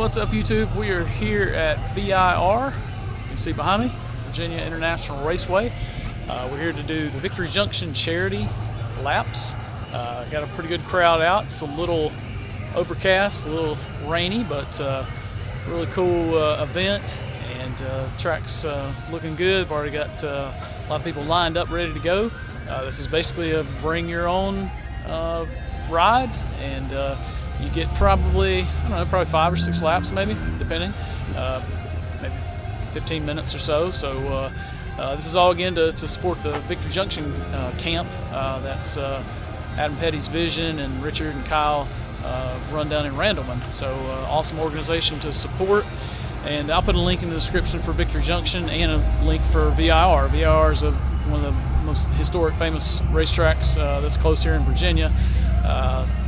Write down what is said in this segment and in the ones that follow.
What's up, YouTube? We are here at VIR. You can see behind me, Virginia International Raceway. We're here to do the Victory Junction charity laps. Got a pretty good crowd out. It's a little overcast, a little rainy, but really cool event, and track's looking good. We've already got a lot of people lined up ready to go. This is basically a bring your own ride, and you get probably, I don't know, probably 5 or 6 laps maybe, depending, maybe 15 minutes or so. So this is all again to support the Victory Junction Camp. That's Adam Petty's vision, and Richard and Kyle run down in Randleman. So awesome organization to support. And I'll put a link in the description for Victory Junction and a link for VIR. VIR is one of the most historic, famous racetracks that's close here in Virginia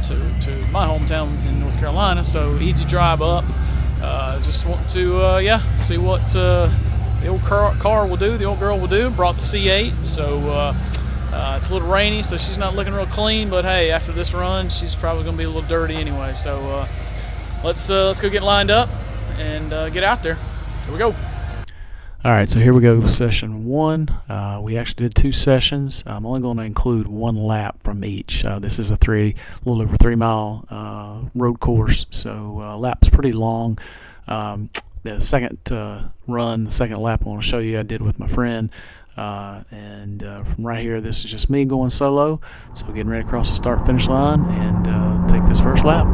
to my hometown in North Carolina. So easy drive up. Just want to see what the old car will do, the old girl will do. Brought the C8, so it's a little rainy, so she's not looking real clean. But hey, after this run, she's probably going to be a little dirty anyway. So let's go get lined up and get out there. Here we go. All right, so here we go, session 1. We actually did 2 sessions. I'm only going to include 1 lap from each. This is a little over 3 mile road course, so lap's pretty long. The second run, the second lap, I want to show you I did with my friend. And from right here, this is just me going solo. So getting ready to cross the start-finish line and take this first lap.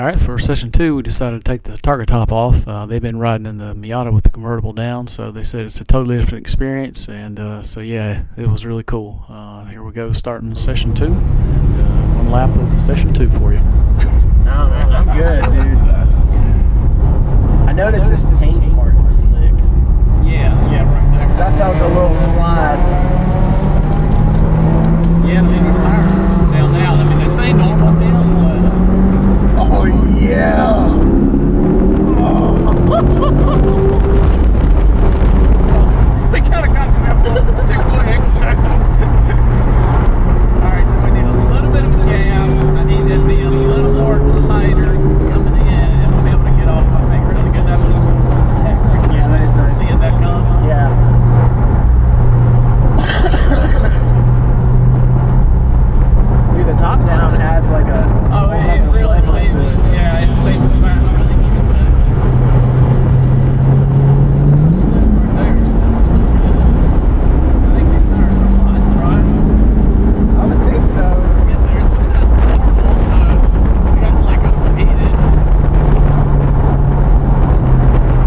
Alright, for session 2 we decided to take the target top off. They've been riding in the Miata with the convertible down, so they said it's a totally different experience, and so yeah, it was really cool. Here we go, starting session 2, and one lap of session 2 for you. No, man, I'm good, dude. I noticed this paint part is slick. Yeah, right there. Because I felt a little slide. Yeah, I mean, these tires are coming down now. I mean, they say normal, Tim, but... Oh, yeah. Oh. We kind of got to that little too quick, so... Alright, so we need a little bit of a gap. I need to be a little more tighter coming in, and we'll be able to get off, I think, really good. That looks heck right there. Yeah, that is nice. Seeing that come. Yeah. Dude, the top down adds like a... Oh, it really seems... Yeah, it seems faster than you can say. There's no slip right there, so that was really good. I think these tires are fine, right? I would think so. Yeah, there's this has normal, so we got like overheated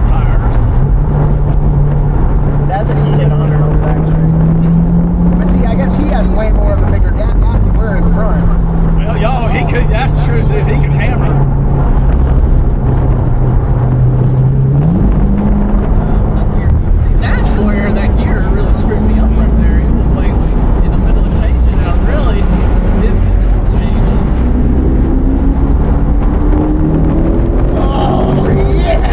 tires. That's an E-hit on her on the back straight. But see, I guess he has way more of a bigger gap. We're in front. Well, y'all, he could, that's true, dude. He could hammer. See, that's where that gear really screwed me up right there. It was like in the middle of changing, and I really didn't want it to change. Oh, yeah.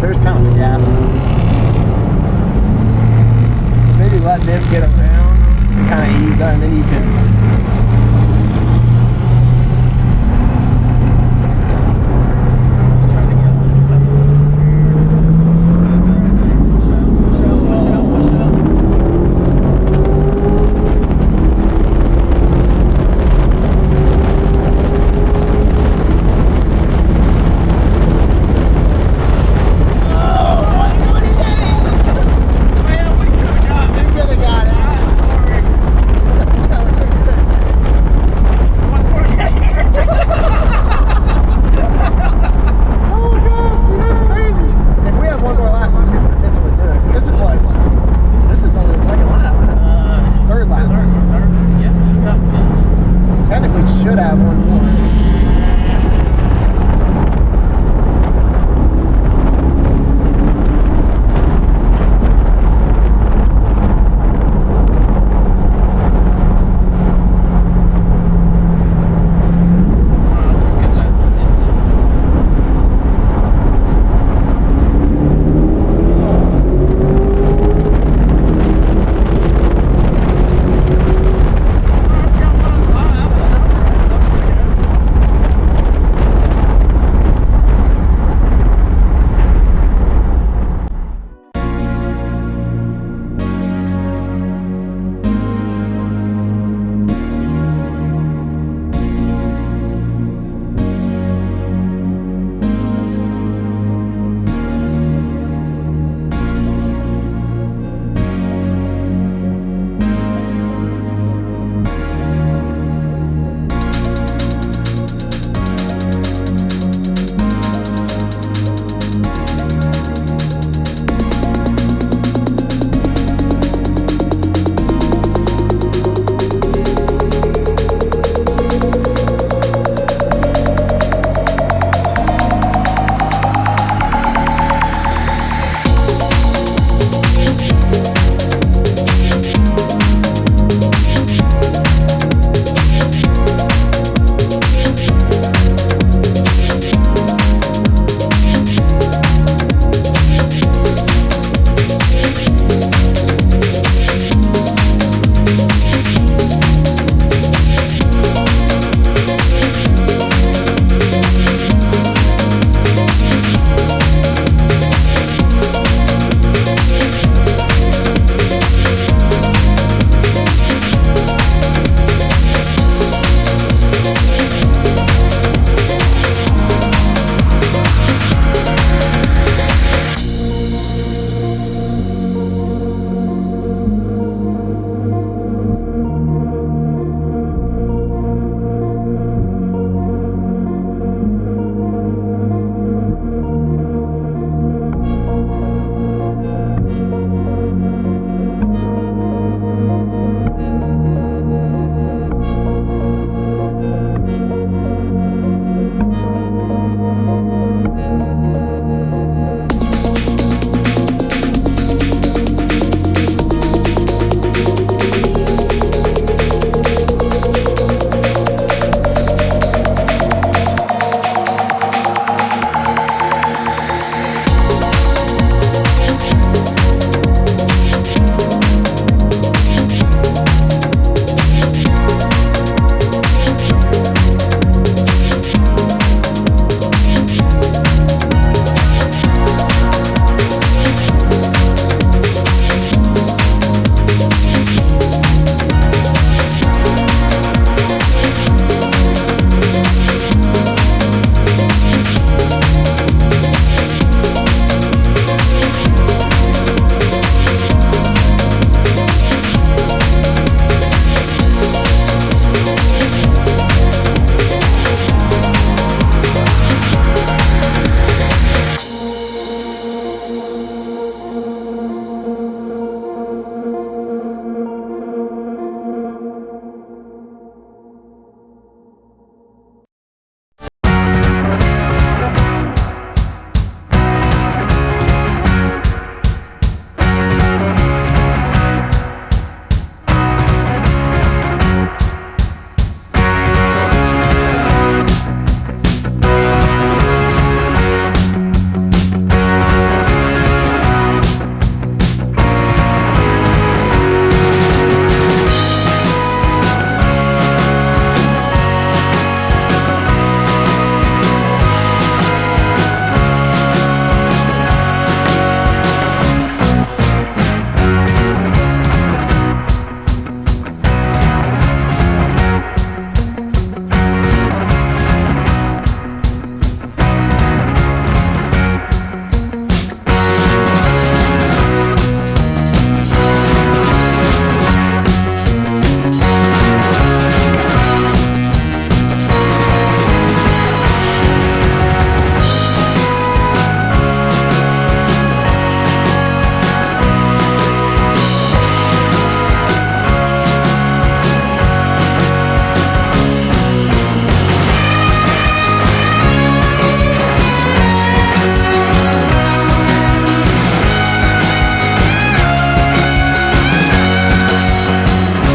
There's kind of a gap. So maybe let them get around and kind of ease up, and then you can